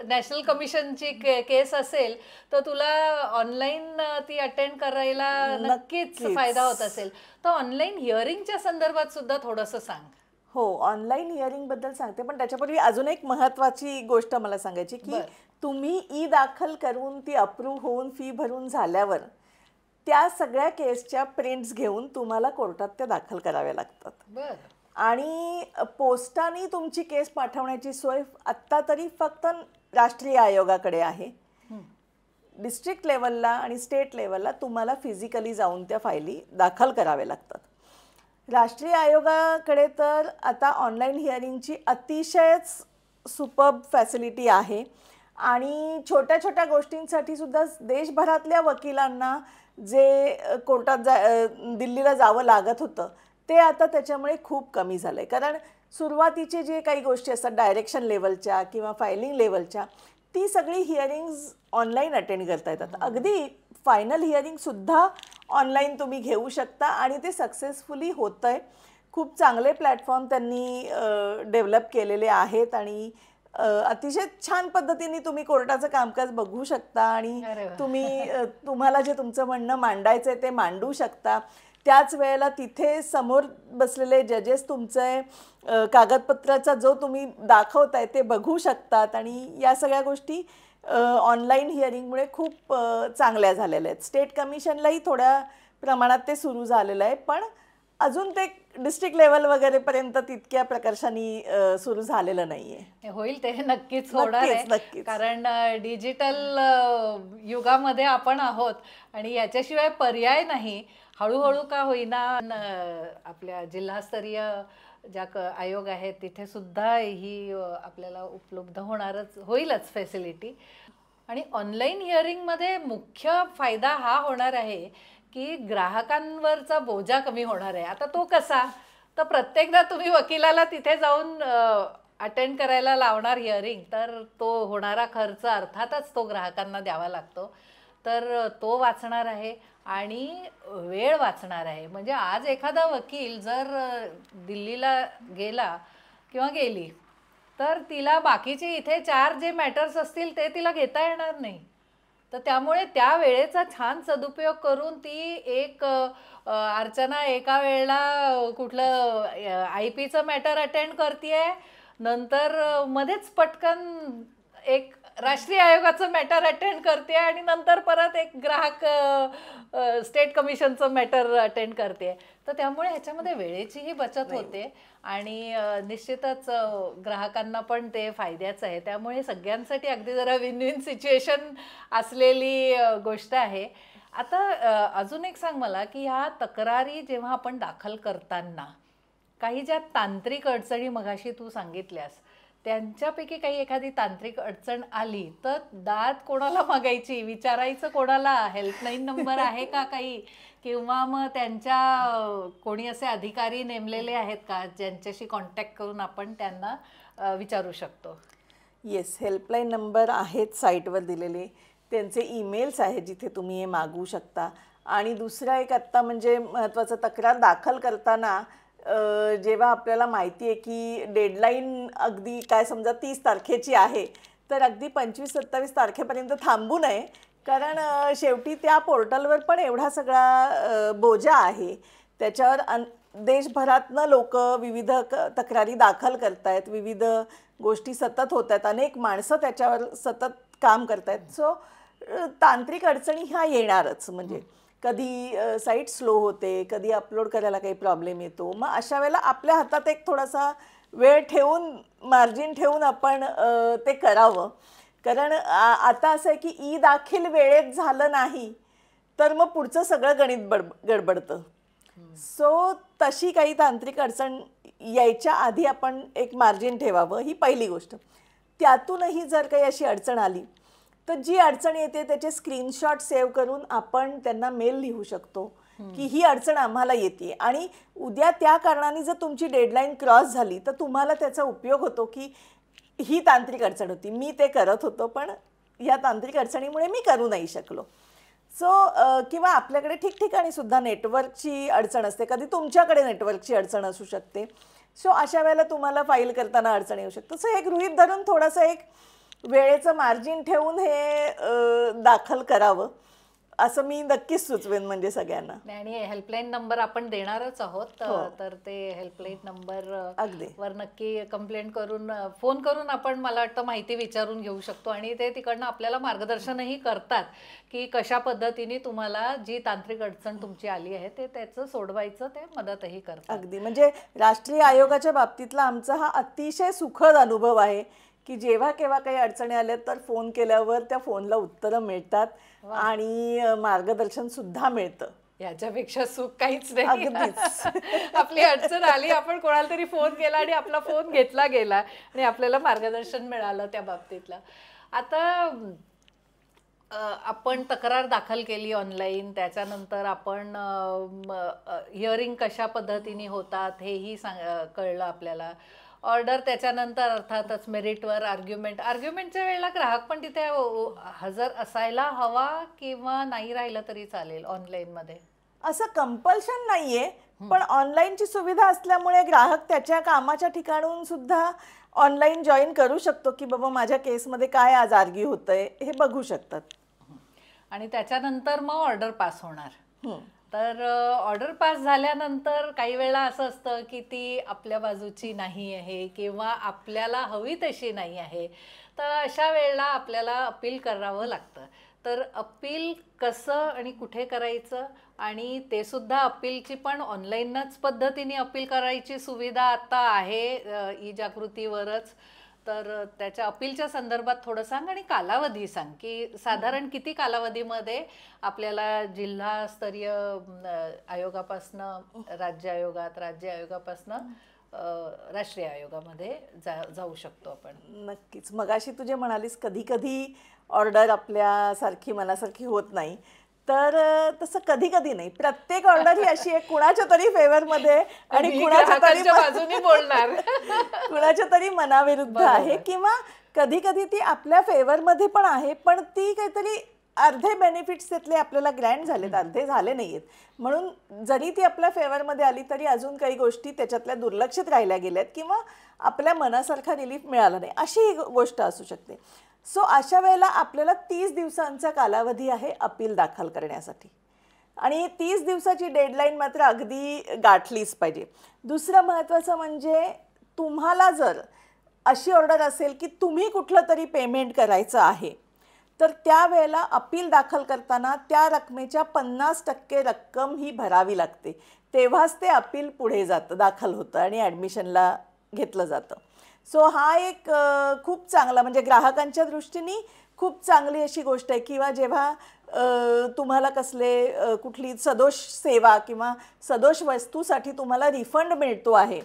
नॅशनल कमिशनची केस असेल तर तुला ऑनलाईन ती अटेंड करायला नक्कीच फायदा होत असेल. तर ऑनलाईन हिअरिंगच्या संदर्भात सुद्धा थोडंसं सांग. हो, ऑनलाईन हिअरिंगबद्दल सांगते पण त्याच्यापूर्वी अजून एक महत्त्वाची गोष्ट मला सांगायची की तुम्ही ई दाखल करून ती अप्रूव्ह होऊन फी भरून झाल्यावर त्या सगळ्या केसच्या प्रिंट्स घेऊन तुम्हाला कोर्टात त्या दाखल कराव्या लागतात. आणि पोस्टाने तुमची केस पाठवण्याची सोय आत्ता तरी फक्त राष्ट्रीय आयोगाकडे आहे. डिस्ट्रिक्ट लेवलला आणि स्टेट लेवलला तुम्हाला फिजिकली जाऊन त्या फायली दाखल कराव्या लागतात. राष्ट्रीय आयोगाकडे तर आता ऑनलाईन हिअरिंगची अतिशयच सुपर्ब फॅसिलिटी आहे आणि छोट्या छोट्या गोष्टींसाठी सुद्धा देशभरातल्या वकिलांना जे कोर्टात दिल्लीला जावं लागत होतं ते आता त्याच्यामुळे खूप कमी झालं आहे. कारण सुरुवातीचे जे काही गोष्टी असतात डायरेक्शन लेवलच्या किंवा फायलिंग लेवलच्या ती सगळी हिअरिंग्ज ऑनलाईन अटेंड करता येतात. अगदी फायनल हिअरिंगसुद्धा ऑनलाईन तुम्ही घेऊ शकता आणि ते सक्सेसफुली होतं आहे. खूप चांगले प्लॅटफॉर्म त्यांनी डेव्हलप केलेले आहेत आणि अतिशय छान पद्धतीने तुम्ही कोर्टाचं कामकाज बघू शकता आणि तुम्हाला जे तुमचं म्हणणं मांडायचं आहे ते मांडू शकता. त्याच वेळेला तिथे समोर बसलेले जजेस तुमचे कागदपत्राचा जो तुम्ही दाखवताय ते बघू शकतात आणि या सगळ्या गोष्टी ऑनलाईन हिअरिंगमुळे खूप चांगल्या झालेल्या आहेत. स्टेट कमिशनलाही थोड्या प्रमाणात ते सुरू झालेलं आहे पण अजून ते डिस्ट्रिक्ट लेवल वगैरेपर्यंत तितक्या प्रकर्षाने सुरू झालेलं नाही आहे. होईल ते नक्कीच होणार आहे कारण डिजिटल युगामध्ये आपण आहोत आणि याच्याशिवाय पर्याय नाही. हळूहळू का होईना आपल्या जिल्हास्तरीय ज्या आयोग आहेत तिथे सुद्धा ही आपल्याला उपलब्ध होईलच फॅसिलिटी. आणि ऑनलाईन हिअरिंगमध्ये मुख्य फायदा हा होणार आहे की ग्राहकांवरचा बोजा कमी होणार आहे. आता तो कसा, तर प्रत्येकदा तुम्ही वकिलाला तिथे जाऊन अटेंड करायला लावणार हिअरिंग तर तो होणारा खर्च अर्थातच तो ग्राहकांना द्यावा लागतो. तर तो वाचणार आहे आणि वेळ वाचणार आहे. म्हणजे आज एखादा वकील जर दिल्लीला गेला किंवा गेली तर तिला बाकीचे इथे 4 जे मॅटर्स असतील ते तिला घेता येणार नाही. तर त्यामुळे त्या वेळेचा छान सदुपयोग करून ती एक अर्चना एका वेळेला कुठलं IP चं मॅटर अटेंड करतेय, नंतर मध्येच पटकन एक राष्ट्रीय आयोगाचं मॅटर अटेंड करते आणि नंतर परत एक ग्राहक स्टेट कमिशनचं मॅटर अटेंड करते. तर त्यामुळे ह्याच्यामध्ये वेळेचीही बचत होते आणि निश्चितच ग्राहकांना पण ते फायद्याचं आहे. त्यामुळे सगळ्यांसाठी अगदी जरा विन विन सिच्युएशन असलेली गोष्ट आहे. आता अजून एक सांग मला की ह्या तक्रारी जेव्हा आपण दाखल करताना काही ज्या तांत्रिक अडचणी मगाशी तू सांगितल्यास, त्यांच्यापैकी काही एखादी तांत्रिक अडचण आली तर दाद कोणाला मागायची, विचारायचं कोणाला, हेल्पलाईन नंबर आहे का काही, किंवा मग त्यांच्या कोणी असे अधिकारी नेमलेले आहेत का ज्यांच्याशी कॉन्टॅक्ट करून आपण त्यांना विचारू शकतो? येस, हेल्पलाईन नंबर आहेत साईटवर दिलेले, त्यांचे ईमेल्स आहेत जिथे तुम्ही हे मागवू शकता. आणि दुसरा एक आत्ता म्हणजे महत्त्वाचं, तक्रार दाखल करताना जेव्हा आपल्याला माहिती आहे की डेडलाईन अगदी काय समजा 30 तारखेची आहे, तर अगदी 25-27 तारखेपर्यंत थांबू नये. कारण शेवटी त्या पोर्टलवर पण एवढा सगळा बोजा आहे, त्याच्यावर देशभरातनं लोक विविध तक्रारी दाखल करतायत, विविध गोष्टी सतत होत आहेत, अनेक माणसं त्याच्यावर सतत काम करतायत. सो तांत्रिक अडचणी ह्या येणारच. म्हणजे कधी साईट स्लो होते, कधी अपलोड करायला काही प्रॉब्लेम येतो. मग अशा वेळेला आपल्या हातात एक थोडासा वेळ ठेवून, मार्जिन ठेवून आपण ते करावं. कारण आता असं आहे की दाखल वेळेत झालं नाही तर मग पुढचं सगळं गणित गडबडतं. सो तशी काही तांत्रिक अडचण यायच्या आधी आपण एक मार्जिन ठेवावं, ही पहिली गोष्ट. त्यातूनही जर काही अशी अडचण आली तर जी अडचण येते त्याचे स्क्रीनशॉट सेव्ह करून आपण त्यांना मेल लिहू शकतो की ही अडचण आम्हाला येते, आणि उद्या त्या कारणाने जर तुमची डेडलाईन क्रॉस झाली तर तुम्हाला त्याचा उपयोग होतो की ही तांत्रिक अडचण होती, मी ते करत होतो पण या तांत्रिक अडचणीमुळे मी करू नाही शकलो. सो किंवा आपल्याकडे ठिकठिकाणी सुद्धा नेटवर्कची अडचण असते, कधी तुमच्याकडे नेटवर्कची अडचण असू शकते. सो अशा वेळेला तुम्हाला फाईल करताना अडचण येऊ शकतं. सो हे गृहीत धरून थोडंसं एक वेळेचं मार्जिन ठेवून हे दाखल करावं असं मी नक्कीच सुचवेन म्हणजे सगळ्यांना. आणि हेल्पलाईन नंबर आपण देणारच आहोत, तर ते हेल्पलाईन नंबर अगदी वर नक्की कंप्लेंट करून, फोन करून आपण मला वाटतं माहिती विचारून घेऊ शकतो. आणि ते तिकडनं आपल्याला मार्गदर्शनही करतात की कशा पद्धतीने तुम्हाला जी तांत्रिक अडचण तुमची आली आहे ते त्याचं सोडवायचं, ते मदतही करतात. अगदी म्हणजे राष्ट्रीय आयोगाच्या बाबतीतला आमचा हा अतिशय सुखद अनुभव आहे की जेव्हा केव्हा काही अडचणी आल्या तर फोन केल्यावर त्या फोनला उत्तरं मिळतात आणि मार्गदर्शन सुद्धा मिळतं. याच्यापेक्षा सुख काहीच नाही. आपली अडचण आली, आपण कोणाला तरी फोन केला आणि आपला फोन घेतला गेला आणि आपल्याला मार्गदर्शन मिळालं त्या बाबतीतलं. आता आपण तक्रार दाखल केली ऑनलाईन, त्याच्यानंतर आपण हिअरिंग कशा पद्धतीने होतात हेही कळलं आपल्याला. ऑर्डर त्याच्यानंतर अर्थातच मेरिटवर आर्ग्युमेंटच्या वेळेला ग्राहक पण तिथे हजर असायला हवा किंवा नाही राहिलं तरी चालेल ऑनलाईनमध्ये? असं कंपल्शन नाहीये, पण ऑनलाईनची सुविधा असल्यामुळे ग्राहक त्याच्या कामाच्या ठिकाणून सुद्धा ऑनलाईन जॉईन करू शकतो की बाबा माझ्या केसमध्ये काय आज आर्ग्यू होतंय हे बघू शकतात. आणि त्याच्यानंतर मग ऑर्डर पास होणार. तर ऑर्डर पास झाल्यानंतर काही वेळा असं असतं की ती आपल्या बाजूची नाही आहे किंवा आपल्याला हवी तशी नाही आहे, तर अशा वेळेला आपल्याला अपील करावं लागतं. तर अपील कसं आणि कुठे करायचं, आणि ते सुद्धा अपीलची पण ऑनलाईनच पद्धतीने अपील करायची सुविधा आता आहे ई जागृतीवरच. तर त्याच्या अपीलच्या संदर्भात थोडं सांग आणि कालावधी सांग की साधारण किती कालावधीमध्ये आपल्याला जिल्हास्तरीय आयोगापासनं राज्य आयोगात, राज्य आयोगापासनं राष्ट्रीय आयोगामध्ये जाऊ शकतो आपण? नक्कीच. मगाशी तुझे म्हणालीस कधी कधी ऑर्डर आपल्यासारखी मनासारखी होत नाही, तर तसं कधी कधी नाही. प्रत्येक ऑर्डर ही अशी आहे कुणाच्या तरी फेवरमध्ये आणि कुणाच्या तरी बाजूने बोलणार, कुणाच्या तरी मनाविरुद्ध आहे, किंवा कधी कधी ती आपल्या फेवरमध्ये पण आहे पण ती काहीतरी अर्धे बेनिफिट्स त्यातले आपल्याला ग्रँट झालेत, अर्धे झाले नाहीयेत. म्हणून जरी ती आपल्या फेवरमध्ये आली तरी अजून काही गोष्टी त्याच्यातल्या दुर्लक्षित राहिल्या गेल्यात किंवा आपल्या मनासारखा रिलीफ मिळाला नाही, अशी ही गोष्ट असू शकते. सो अशा वेळेला आपल्याला 30 दिवसांचा कालावधी आहे अपील दाखल करण्यासाठी आणि 30 दिवसाची डेडलाईन मात्र अगदी गाठलीच पाहिजे. दुसरं महत्त्वाचं म्हणजे तुम्हाला जर अशी ऑर्डर असेल की तुम्ही कुठलं तरी पेमेंट करायचं आहे तर त्यावेळेला अपील दाखल करताना त्या रकमेच्या 50% रक्कम ही भरावी लागते. तेव्हाच ते अपील पुढे जातं, दाखल होतं आणि ॲडमिशनला घेतलं जातं. सो हा एक खूप चांगला म्हणजे ग्राहकांच्या दृष्टीने खूप चांगली अशी गोष्ट आहे. किंवा जेव्हा तुम्हाला कसले कुठली सदोष सेवा किंवा सदोष वस्तूसाठी तुम्हाला रिफंड मिळतो आहे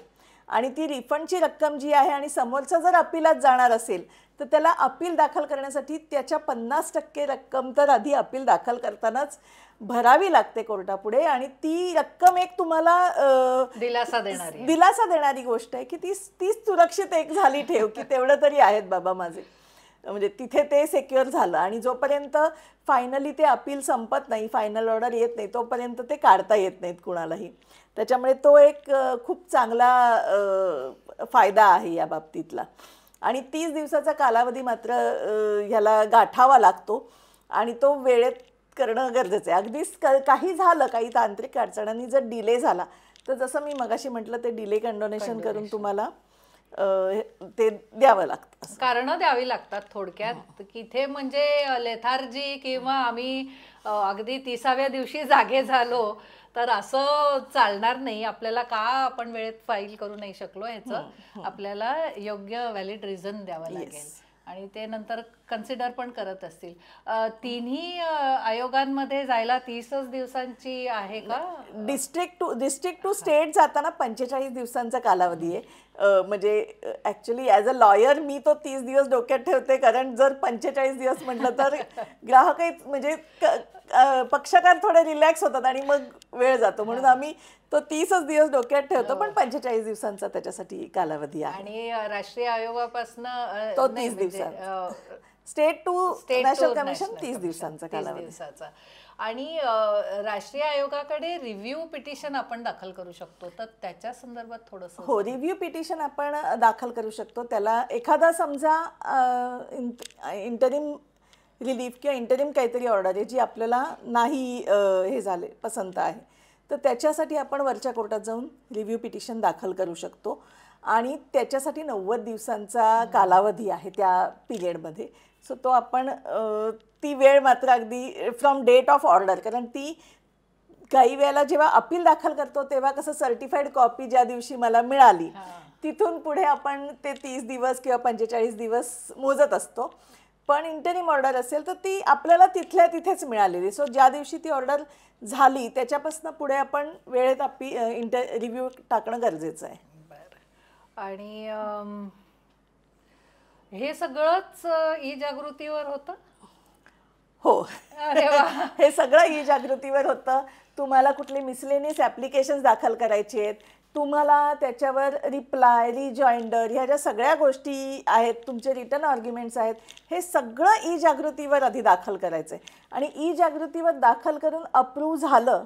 आणि ती रिफंडची रक्कम जी आहे आणि समोरचा जर अपीलात जाणार असेल तर त्याला अपील दाखल करण्यासाठी त्याच्या 50% रक्कम तर आधी अपील दाखल करतानाच भरावी लागते कोर्टापुढे आणि ती रक्कम एक तुम्हाला दिलासा देणारी गोष्ट आहे की ती सुरक्षित एक झाली ठेव की तेवढं तरी आहेत बाबा माझे, म्हणजे तिथे ते सेक्युअर झालं. आणि जोपर्यंत फायनली ते अपील संपत नाही, फायनल ऑर्डर येत नाही, तोपर्यंत ते काढता येत नाहीत कुणालाही. त्याच्यामुळे तो एक खूप चांगला फायदा आहे या बाबतीतला. आणि 30 दिवसाचा कालावधी मात्र ह्याला गाठावा लागतो आणि तो वेळेत करणं गरजेचं आहे. अगदीच काही झालं, काही तांत्रिक अडचणांनी जर डिले झाला तर जसं मी मगाशी म्हटलं ते डिले कंडोनेशन करून तुम्हाला ते द्यावं लागतं, कारणं द्यावी लागतात थोडक्यात. इथे म्हणजे लेथार्जी किंवा आम्ही अगदी 30व्या दिवशी जागे झालो तर असं चालणार नाही. आपल्याला का आपण वेळेत फाईल करू नाही शकलो ह्याचं आपल्याला योग्य व्हॅलिड रिझन द्यावं लागेल आणि ते नंतर कन्सिडर पण करत असतील. तिन्ही आयोगांमध्ये जायला 30च दिवसांची आहे का? डिस्ट्रिक्ट टू स्टेट जाताना 45 दिवसांचा कालावधी आहे. म्हणजे ॲक्च्युली ॲज अ लॉयर मी तो 30 दिवस डोक्यात ठेवते, कारण जर 45 दिवस म्हटलं तर ग्राहकही म्हणजे पक्षकार थोडे रिलॅक्स होतात आणि मग वेळ जातो, म्हणून आम्ही तो 30च दिवस डोक्यात ठेवतो. पण 45 दिवसांचा त्याच्यासाठी कालावधी आहे आणि राष्ट्रीय आयोगापासून तो 30 दिवसांचा, स्टेट टू नॅशनल कमिशन 30 दिवसांचा कालावधी. आणि राष्ट्रीय आयोगाकडे रिव्ह्यू पिटिशन आपण दाखल करू शकतो, तर त्याच्या संदर्भात थोडंसं. हो, रिव्ह्यू पिटिशन आपण दाखल करू शकतो. त्याला एखादा समजा इंटरिम रिलीफ किंवा इंटरिम काहीतरी ऑर्डर आहे जी आपल्याला नाही हे झाले पसंत आहे, तर त्याच्यासाठी आपण वरच्या कोर्टात जाऊन रिव्ह्यू पिटिशन दाखल करू शकतो आणि त्याच्यासाठी 90 दिवसांचा कालावधी आहे त्या पिरियडमध्ये. सो तो आपण ती वेळ मात्र अगदी फ्रॉम डेट ऑफ ऑर्डर, कारण ती काही वेळेला जेव्हा अपील दाखल करतो तेव्हा कसं सर्टिफाईड कॉपी ज्या दिवशी मला मिळाली तिथून पुढे आपण ते 30 दिवस किंवा 45 दिवस मोजत असतो. पण इंटरिम ऑर्डर असेल तर ती आपल्याला तिथल्या तिथेच मिळालेली. सो ज्या दिवशी ती ऑर्डर झाली त्याच्यापासून पुढे आपण वेळेत रिव्ह्यू टाकणं गरजेचं आहे. आणि हे सगळंच ई जागृतीवर होतं. हो, हे सगळं ई जागृतीवर होतं. तुम्हाला कुठले मिसलेनियस ॲप्लिकेशन्स दाखल करायचे आहेत, तुम्हाला त्याच्यावर रिप्लाय, रिजॉइंडर ह्या ज्या सगळ्या गोष्टी आहेत, तुमचे रिटर्न आर्ग्युमेंट्स आहेत, हे सगळं ई जागृतीवर आधी दाखल करायचं आहे. आणि ई जागृतीवर दाखल करून अप्रूव्ह झालं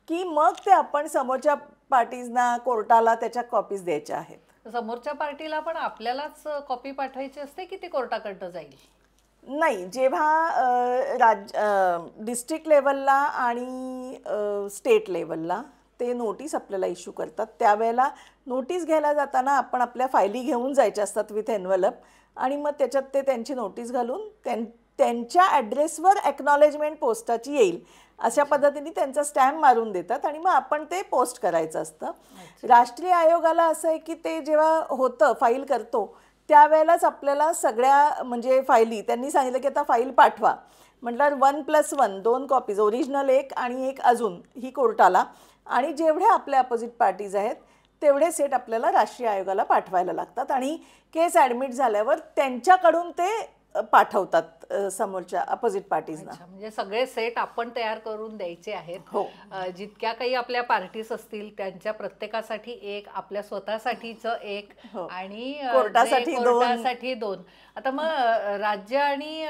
की मग ते आपण समोरच्या पार्टीजना कोर्टाला त्याच्या कॉपीज द्यायच्या आहेत. समोरच्या पार्टीला पण आपल्यालाच कॉपी पाठवायची असते की ती कोर्टाकडनं जाईल? नाही, जेव्हा डिस्ट्रिक्ट लेवलला आणि स्टेट लेवलला ते नोटीस आपल्याला इश्यू करतात त्यावेळेला नोटीस घ्यायला जाताना आपण आपल्या फायली घेऊन जायच्या असतात विथ एन्व्हलप आणि मग त्याच्यात ते त्यांची नोटीस घालून त्यांच्या ॲड्रेसवर ॲक्नॉलेजमेंट पोस्टाची येईल अशा पद्धतीने त्यांचा स्टॅम्प मारून देतात आणि मग आपण ते पोस्ट करायचं असतं. राष्ट्रीय आयोगाला असं आहे की ते जेव्हा होतं फाईल करतो त्यावेळेलाच आपल्याला सगळ्या म्हणजे फायली त्यांनी सांगितलं की आता फाईल पाठवा म्हटल्यावर 1+1 2 कॉपीज, ओरिजिनल एक आणि एक अजून ही कोर्टाला, आणि जेवढे आपल्या अपोजिट पार्टीज आहेत तेवढे सेट आपल्याला राष्ट्रीय आयोगाला पाठवायला लागतात आणि केस ॲडमिट झाल्यावर त्यांच्याकडून ते पाठवतात समोरच्या अपोजिट पार्टीजना. अच्छा, म्हणजे सगळे सेट आपण तयार करून द्यायचे आहेत. हो. जितक्या काही आपल्या पार्टीज असतील त्यांच्या प्रत्येकासाठी एक, आपल्या स्वतःसाठीचं एक हो. आणि कोर्टासाठी कोर्टासाठी 2. आता मग राज्य आणि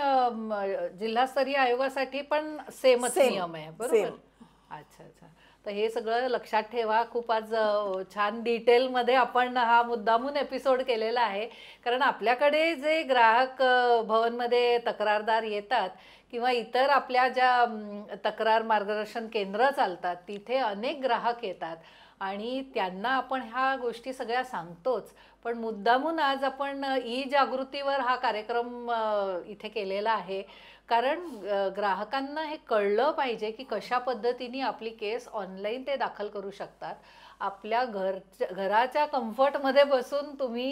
जिल्हास्तरीय आयोगासाठी पण सेमच नियम आहे बरोबर? अच्छा अच्छा. तर हे सगळं लक्षात ठेवा. खूप आज छान डिटेलमध्ये आपण हा मुद्दामून एपिसोड केलेला आहे, कारण आपल्याकडे जे ग्राहक भवनमध्ये तक्रारदार येतात किंवा इतर आपल्या ज्या तक्रार मार्गदर्शन केंद्र चालतात तिथे अनेक ग्राहक येतात आणि त्यांना आपण ह्या गोष्टी सगळ्या सांगतोच, पण मुद्दामून आज आपण ई जागृतीवर हा कार्यक्रम इथे केलेला आहे, कारण ग्राहकांना हे कळलं पाहिजे की कशा पद्धतीने आपली केस ऑनलाईन ते दाखल करू शकतात. आपल्या घराच्या कम्फर्टमध्ये बसून तुम्ही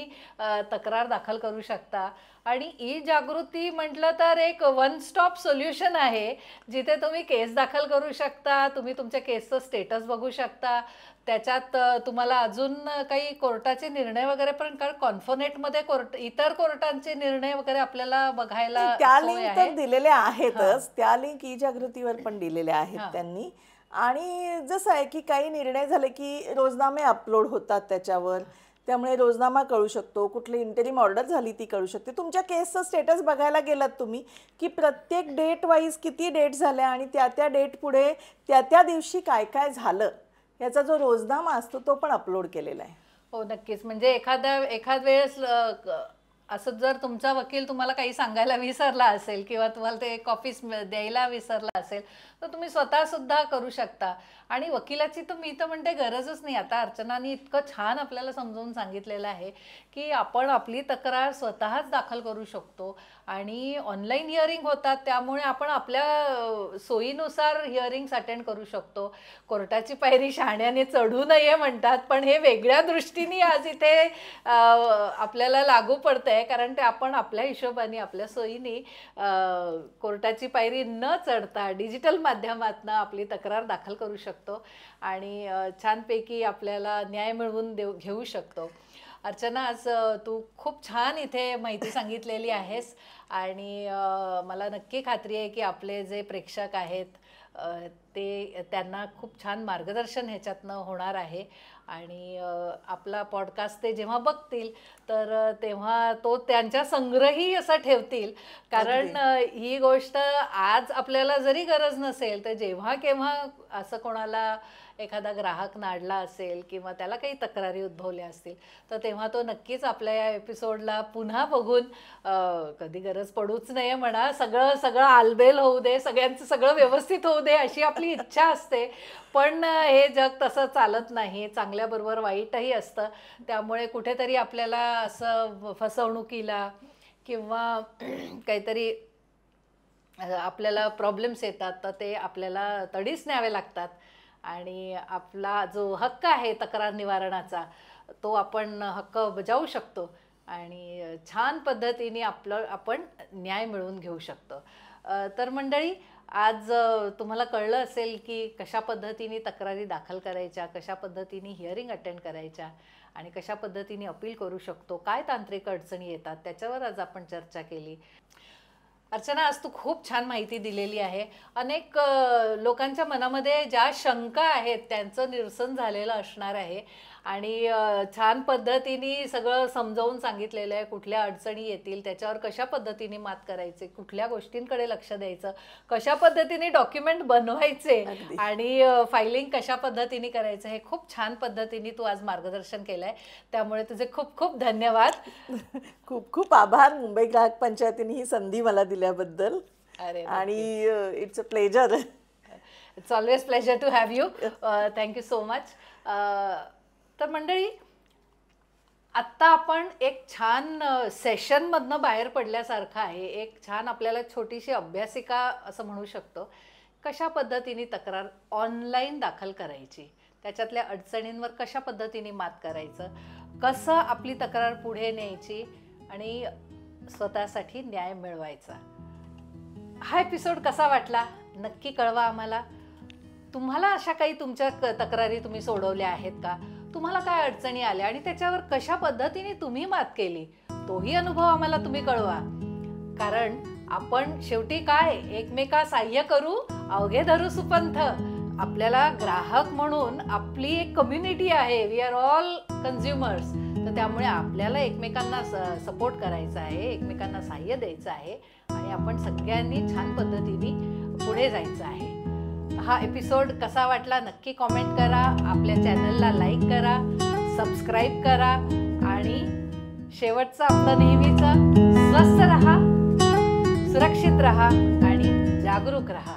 तक्रार दाखल करू शकता. आणि ई जागृती म्हटलं तर एक वन स्टॉप सोल्युशन आहे, जिथे तुम्ही केस दाखल करू शकता, तुम्ही तुमच्या केसचं स्टेटस बघू शकता, त्याच्यात तुम्हाला अजून काही कोर्टाचे निर्णय वगैरे पण, कारण कॉन्फोनेटमध्ये इतर कोर्टांचे निर्णय वगैरे आपल्याला बघायला त्या लिंक तर दिलेल्या आहेतच, त्या लिंक ई जागृतीवर पण दिलेल्या आहेत त्यांनी. आणि जसं आहे की काही निर्णय झाले की रोजनामे अपलोड होतात त्याच्यावर, त्यामुळे रोजनामा कळू शकतो, कुठली इंटरिम ऑर्डर झाली ती कळू शकते. तुमच्या केसचं स्टेटस बघायला गेलात तुम्ही की प्रत्येक डेट वाईज किती डेट झाल्या आणि त्या डेट पुढे त्या दिवशी काय काय झालं याचा जो रोजनामा असतो तो पण अपलोड केलेला आहे. हो नक्कीच. म्हणजे एखाद वेळेस असं जर तुमचा वकील तुम्हाला काही सांगायला विसरला असेल किंवा तुम्हाला ते कॉपीज द्यायला विसरला असेल तर तुम्ही स्वतः सुद्धा करू शकता. आणि वकिलाची तर मी तर म्हणते गरजच नाही. आता अर्चनाने इतकं छान आपल्याला समजावून सांगितलेलं आहे की आपण आपली तक्रार स्वतःच दाखल करू शकतो आणि ऑनलाईन हिअरिंग होतात, त्यामुळे आपण आपल्या सोयीनुसार हिअरिंग्स अटेंड करू शकतो. कोर्टाची पायरी शहाण्याने चढू नये म्हणतात, पण हे वेगळ्या दृष्टीने आज इथे आपल्याला लागू पडतंय, कारण ते आपण आपल्या हिशोबाने आपल्या सोयीने कोर्टाची पायरी न चढता डिजिटल माध्यमातून आपली तक्रार दाखल करू शकतो आणि छानपैकी आपल्याला न्याय मिळवून घेऊ शकतो. अर्चना, आज तू खूप छान इथे माहिती सांगितलेली आहेस आणि मला नक्की खात्री आहे की आपले जे प्रेक्षक आहेत त्यांना खूप छान मार्गदर्शन ह्याच्यातनं होणार आहे आणि आपला पॉडकास्ट ते जेव्हा बघतील तर तेव्हा तो त्यांच्या संग्रही असा ठेवतील, कारण ही गोष्ट आज आपल्याला जरी गरज नसेल तर जेव्हा केव्हा असं कोणाला एखादा ग्राहक नाडला असेल किंवा त्याला काही तक्रारी उद्भवल्या असतील तर तेव्हा तो नक्कीच आपल्या या एपिसोडला पुन्हा बघून, कधी गरज पडूच नये म्हणा, सगळं आलबेल होऊ दे, सगळ्यांचं सगळं व्यवस्थित होऊ दे अशी आपली इच्छा असते, पण हे जग तसं चालत नाही. चांगल्याबरोबर वाईटही असतं, त्यामुळे कुठेतरी आपल्याला असं फसवणुकीला किंवा काहीतरी आपल्याला प्रॉब्लेम्स येतात तर ते आपल्याला तडीच न्यावे लागतात आणि आपला जो हक्क आहे तक्रार निवारणाचा तो आपण हक्क बजावू शकतो आणि छान पद्धतीने आपण न्याय मिळवून घेऊ शकतो. तर मंडळी, आज तुम्हाला कळलं असेल की कशा पद्धतीने तक्रारी दाखल करायच्या, कशा पद्धतीने हिअरिंग अटेंड करायच्या आणि कशा पद्धतीने अपील करू शकतो, काय तांत्रिक अडचणी येतात त्याच्यावर आज आपण चर्चा केली. अर्चना, आज तू खूप छान माहिती दिलेली आहे. अनेक लोकांच्या मनामध्ये ज्या शंका आहेत त्यांचं निरसन झालेलं असणार आहे आणि छान पद्धतीने सगळं समजावून सांगितलेलं आहे. कुठल्या अडचणी येतील, त्याच्यावर कशा पद्धतीने मात करायचे, कुठल्या गोष्टींकडे लक्ष द्यायचं, कशा पद्धतीने डॉक्युमेंट बनवायचे आणि फायलिंग कशा पद्धतीने करायचं, हे खूप छान पद्धतीने तू आज मार्गदर्शन केलं आहे. त्यामुळे तुझे खूप खूप धन्यवाद. खूप खूप आभार मुंबई ग्राहक पंचायतीने ही संधी मला दिल्याबद्दल. आणि it's a pleasure. It's always pleasure to have you. Thank you so much. तर मंडळी, आत्ता आपण एक छान सेशनमधनं बाहेर पडल्यासारखं आहे. एक छान आपल्याला छोटीशी अभ्यासिका असं म्हणू शकतो. कशा पद्धतीने तक्रार ऑनलाईन दाखल करायची, त्याच्यातल्या अडचणींवर कशा पद्धतीने मात करायचं, कसं आपली तक्रार पुढे न्यायची आणि स्वतःसाठी न्याय मिळवायचा. हा एपिसोड कसा वाटला नक्की कळवा आम्हाला. तुम्हाला अशा काही तुमच्या तक्रारी तुम्ही सोडवल्या आहेत का? तुम्हाला काय अडचणी आल्या आणि त्याच्यावर कशा पद्धतीने तुम्ही मात केली, तोही अनुभव आम्हाला तुम्ही कळवा. कारण आपण शेवटी काय, एकमेका सहाय्य करू अवघे धरू सुपंथ. आपल्याला ग्राहक म्हणून आपली एक कम्युनिटी आहे, वी आर ऑल कन्झ्युमर्स. तर त्यामुळे आपल्याला एकमेकांना सपोर्ट करायचा आहे, एकमेकांना सहाय्य द्यायचं आहे आणि आपण सगळ्यांनी छान पद्धतीने पुढे जायचं आहे. हा एपिसोड कसा वाटला नक्की कॉमेंट करा, आपल्या चॅनलला लाईक करा, सबस्क्राईब करा आणि शेवटचं आपलं नेहमीचं, स्वस्थ रहा, सुरक्षित रहा आणि जागरूक रहा.